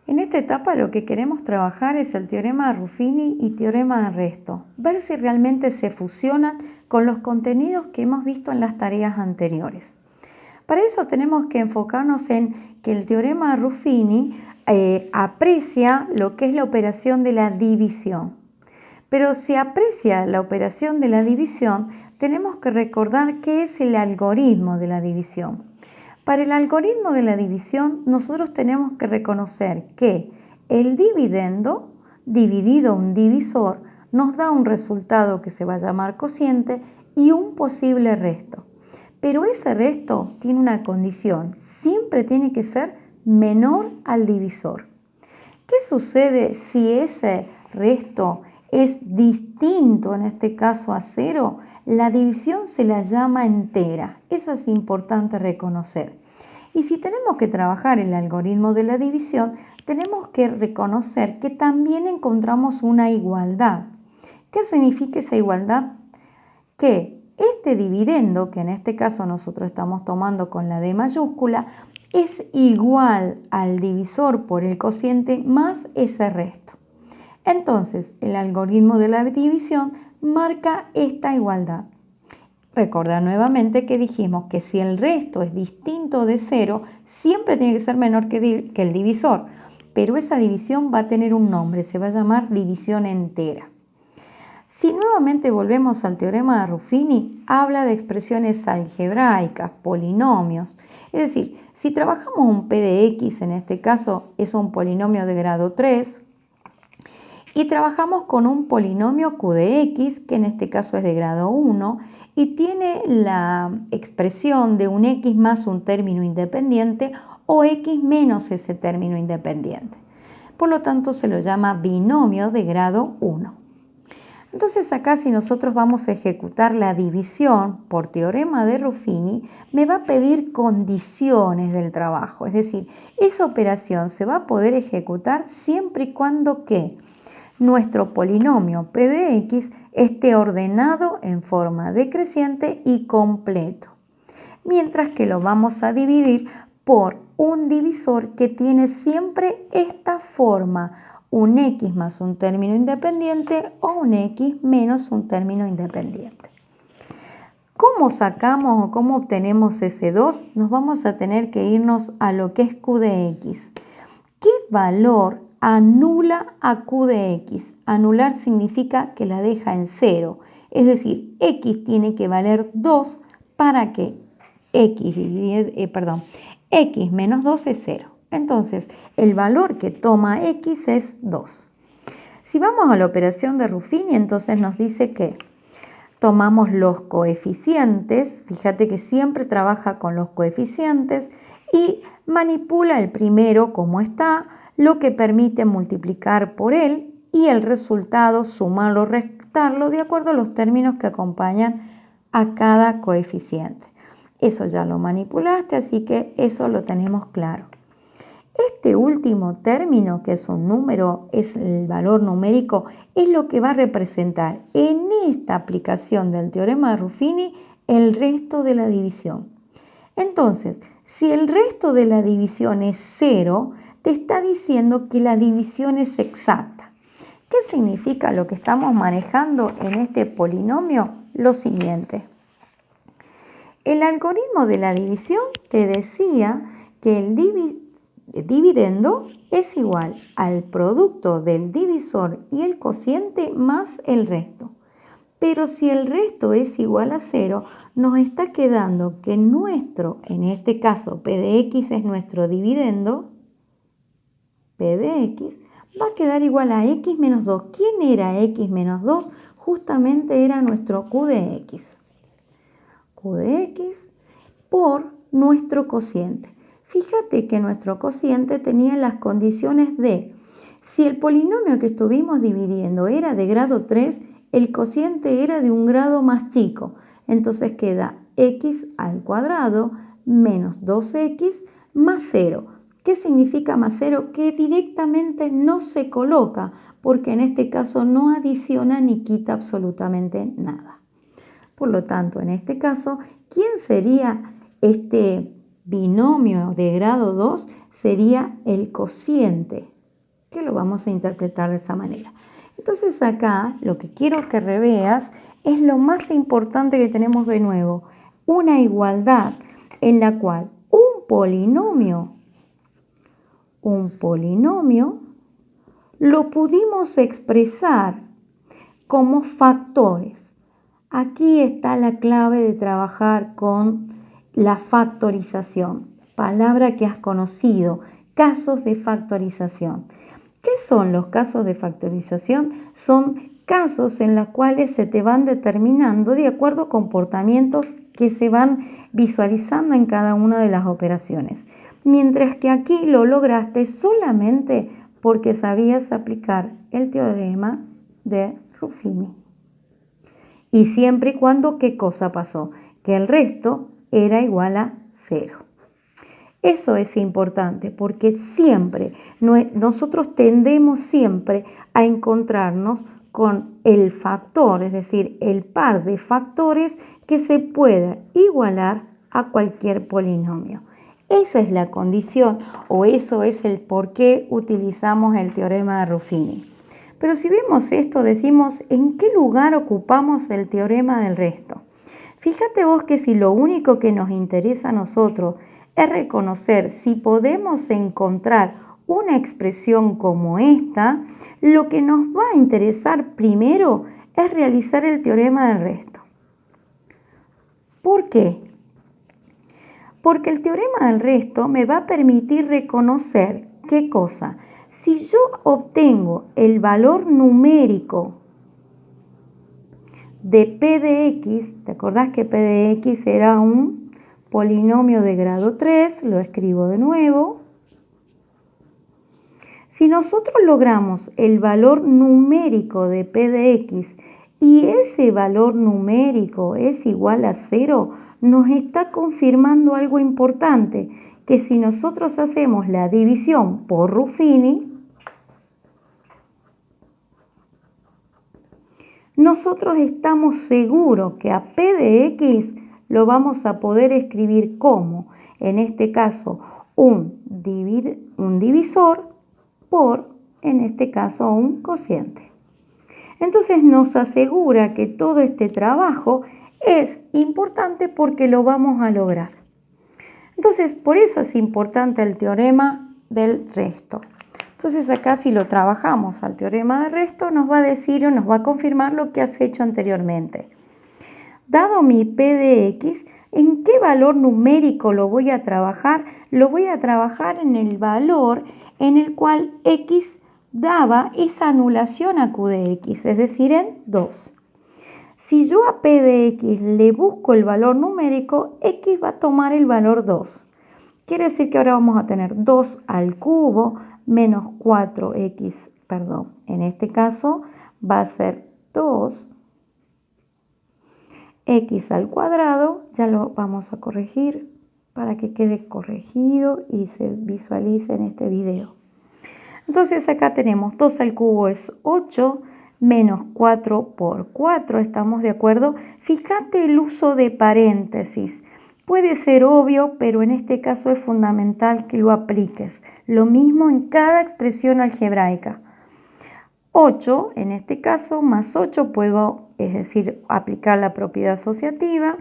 En esta etapa lo que queremos trabajar es el teorema de Ruffini y teorema de Resto, ver si realmente se fusionan con los contenidos que hemos visto en las tareas anteriores. Para eso tenemos que enfocarnos en que el teorema de Ruffini aprecia lo que es la operación de la división. Pero si aprecia la operación de la división, tenemos que recordar qué es el algoritmo de la división. Para el algoritmo de la división, nosotros tenemos que reconocer que el dividendo dividido un divisor nos da un resultado que se va a llamar cociente y un posible resto. Pero ese resto tiene una condición, siempre tiene que ser menor al divisor. ¿Qué sucede si ese resto es distinto, en este caso a 0? La división se la llama entera. Eso es importante reconocer. Y si tenemos que trabajar el algoritmo de la división, tenemos que reconocer que también encontramos una igualdad. ¿Qué significa esa igualdad? Que este dividendo, que en este caso nosotros estamos tomando con la D mayúscula, es igual al divisor por el cociente más ese resto. Entonces, el algoritmo de la división marca esta igualdad. Recordar nuevamente que dijimos que si el resto es distinto de 0, siempre tiene que ser menor que el divisor, pero esa división va a tener un nombre, se va a llamar división entera. Si nuevamente volvemos al teorema de Ruffini, habla de expresiones algebraicas, polinomios. Es decir, si trabajamos un p de x, en este caso es un polinomio de grado 3, y trabajamos con un polinomio q de x, que en este caso es de grado 1, y tiene la expresión de un x más un término independiente o x menos ese término independiente. Por lo tanto, se lo llama binomio de grado 1. Entonces acá, si nosotros vamos a ejecutar la división por teorema de Ruffini, me va a pedir condiciones del trabajo. Es decir, esa operación se va a poder ejecutar siempre y cuando que nuestro polinomio p de x esté ordenado en forma decreciente y completo. Mientras que lo vamos a dividir por un divisor que tiene siempre esta forma, un x más un término independiente o un x menos un término independiente. ¿Cómo sacamos o cómo obtenemos ese 2? Nos vamos a tener que irnos a lo que es q de x. ¿Qué valor anula a q de x? Anular significa que la deja en 0. Es decir, x tiene que valer 2 para que x menos 2 es 0. Entonces, el valor que toma x es 2. Si vamos a la operación de Ruffini, entonces nos dice que tomamos los coeficientes, fíjate que siempre trabaja con los coeficientes, y manipula el primero como está, lo que permite multiplicar por él y el resultado sumarlo o restarlo de acuerdo a los términos que acompañan a cada coeficiente. Eso ya lo manipulaste, así que eso lo tenemos claro. Este último término, que es un número, es el valor numérico, es lo que va a representar en esta aplicación del teorema de Ruffini el resto de la división. Entonces, si el resto de la división es 0, te está diciendo que la división es exacta. ¿Qué significa lo que estamos manejando en este polinomio? Lo siguiente. El algoritmo de la división te decía que el dividendo es igual al producto del divisor y el cociente más el resto. Pero si el resto es igual a 0, nos está quedando que nuestro, en este caso p de x es nuestro dividendo, p de x, va a quedar igual a x menos 2. ¿Quién era x menos 2? Justamente era nuestro q de x. Q de x por nuestro cociente. Fíjate que nuestro cociente tenía las condiciones de, si el polinomio que estuvimos dividiendo era de grado 3, el cociente era de un grado más chico. Entonces queda x al cuadrado menos 2x más 0. ¿Qué significa más 0? Que directamente no se coloca, porque en este caso no adiciona ni quita absolutamente nada. Por lo tanto, en este caso, ¿quién sería este binomio de grado 2? Sería el cociente que lo vamos a interpretar de esa manera. Entonces acá lo que quiero que reveas es lo más importante que tenemos de nuevo, una igualdad en la cual un polinomio lo pudimos expresar como factores. Aquí está la clave de trabajar con la factorización, palabra que has conocido, casos de factorización. ¿Qué son los casos de factorización? Son casos en los cuales se te van determinando de acuerdo a comportamientos que se van visualizando en cada una de las operaciones. Mientras que aquí lo lograste solamente porque sabías aplicar el teorema de Ruffini. Y siempre y cuando, ¿qué cosa pasó? Que el resto era igual a 0. Eso es importante porque siempre, nosotros tendemos siempre a encontrarnos con el factor, es decir, el par de factores que se pueda igualar a cualquier polinomio. Esa es la condición o eso es el por qué utilizamos el teorema de Ruffini. Pero si vemos esto, decimos, ¿en qué lugar ocupamos el teorema del resto? Fíjate vos que si lo único que nos interesa a nosotros es reconocer si podemos encontrar una expresión como esta, lo que nos va a interesar primero es realizar el teorema del resto. ¿Por qué? Porque el teorema del resto me va a permitir reconocer, ¿qué cosa? Si yo obtengo el valor numérico de P de X, ¿te acordás que P de X era un polinomio de grado 3? Lo escribo de nuevo. Si nosotros logramos el valor numérico de P de X y ese valor numérico es igual a 0, nos está confirmando algo importante, que si nosotros hacemos la división por Ruffini, nosotros estamos seguros que a P de X lo vamos a poder escribir como, en este caso, un divisor por, en este caso, un cociente. Entonces nos asegura que todo este trabajo es importante porque lo vamos a lograr. Entonces, por eso es importante el teorema del resto. Entonces acá si lo trabajamos al teorema del resto nos va a decir o nos va a confirmar lo que has hecho anteriormente. Dado mi P de X, ¿en qué valor numérico lo voy a trabajar? Lo voy a trabajar en el valor en el cual X daba esa anulación a Q de X, es decir, en 2. Si yo a P de X le busco el valor numérico, X va a tomar el valor 2. Quiere decir que ahora vamos a tener 2 al cubo menos 4x, en este caso va a ser 2x al cuadrado, ya lo vamos a corregir para que quede corregido y se visualice en este video. Entonces acá tenemos 2 al cubo es 8, menos 4 por 4, ¿estamos de acuerdo? Fíjate el uso de paréntesis. Puede ser obvio, pero en este caso es fundamental que lo apliques. Lo mismo en cada expresión algebraica. 8, en este caso, más 8 puedo, es decir, aplicar la propiedad asociativa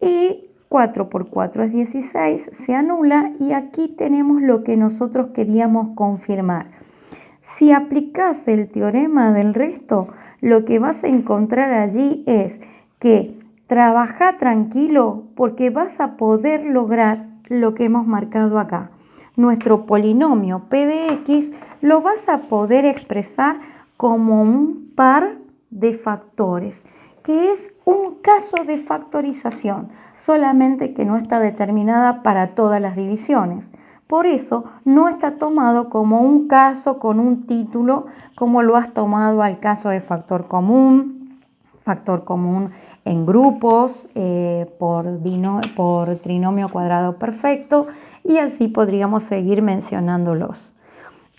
y 4 por 4 es 16, se anula y aquí tenemos lo que nosotros queríamos confirmar. Si aplicas el teorema del resto, lo que vas a encontrar allí es que trabaja tranquilo porque vas a poder lograr lo que hemos marcado acá. Nuestro polinomio P de X lo vas a poder expresar como un par de factores, que es un caso de factorización, solamente que no está determinada para todas las divisiones. Por eso no está tomado como un caso con un título como lo has tomado al caso de factor común en grupos, por trinomio cuadrado perfecto y así podríamos seguir mencionándolos.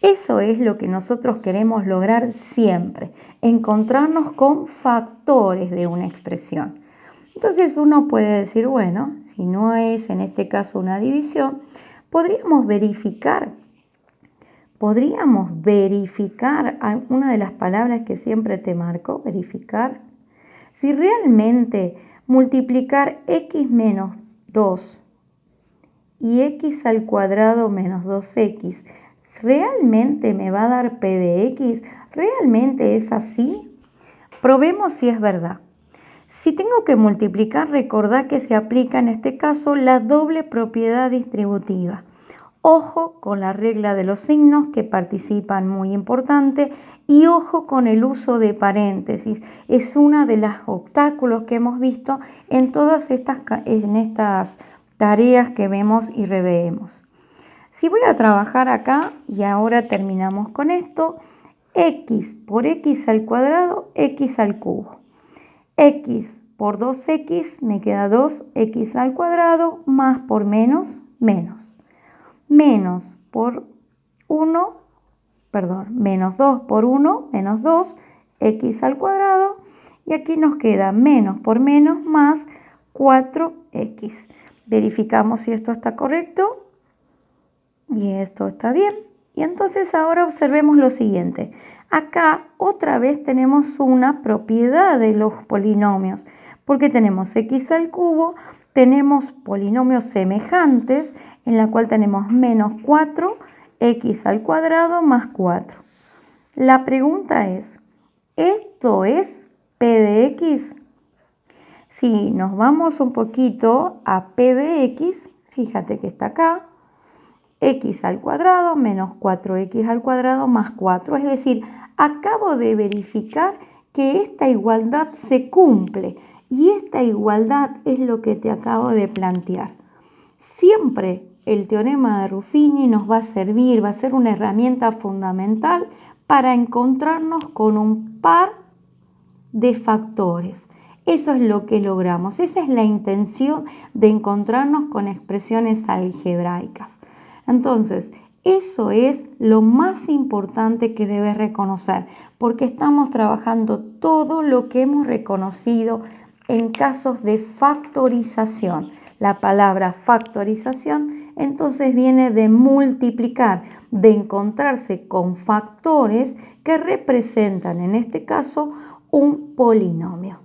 Eso es lo que nosotros queremos lograr siempre, encontrarnos con factores de una expresión. Entonces uno puede decir, bueno, si no es en este caso una división, podríamos verificar ¿Podríamos verificar una de las palabras que siempre te marco? Verificar. Si realmente multiplicar x menos 2 y x al cuadrado menos 2x realmente me va a dar p de x, ¿realmente es así? Probemos si es verdad. Si tengo que multiplicar, recordad que se aplica en este caso la doble propiedad distributiva. Ojo con la regla de los signos que participan, muy importante, y ojo con el uso de paréntesis. Es uno de los obstáculos que hemos visto en todas estas tareas que vemos y reveemos. Si voy a trabajar acá, y ahora terminamos con esto, x por x al cuadrado, x al cubo. X por 2x me queda 2x al cuadrado, más por menos, menos. Menos por 1, menos 2 por 1, menos 2, x al cuadrado, y aquí nos queda menos por menos más 4x. Verificamos si esto está correcto, y esto está bien. Y entonces ahora observemos lo siguiente. Acá otra vez tenemos una propiedad de los polinomios, porque tenemos x al cubo, tenemos polinomios semejantes, en la cual tenemos menos 4x al cuadrado más 4. La pregunta es, ¿esto es p de x? Si nos vamos un poquito a p de x, fíjate que está acá, x al cuadrado menos 4x al cuadrado más 4. Es decir, acabo de verificar que esta igualdad se cumple y esta igualdad es lo que te acabo de plantear. Siempre el teorema de Ruffini nos va a servir, va a ser una herramienta fundamental para encontrarnos con un par de factores. Eso es lo que logramos, esa es la intención de encontrarnos con expresiones algebraicas. Entonces, eso es lo más importante que debes reconocer, porque estamos trabajando todo lo que hemos reconocido en casos de factorización. La palabra factorización entonces viene de multiplicar, de encontrarse con factores que representan en este caso un polinomio.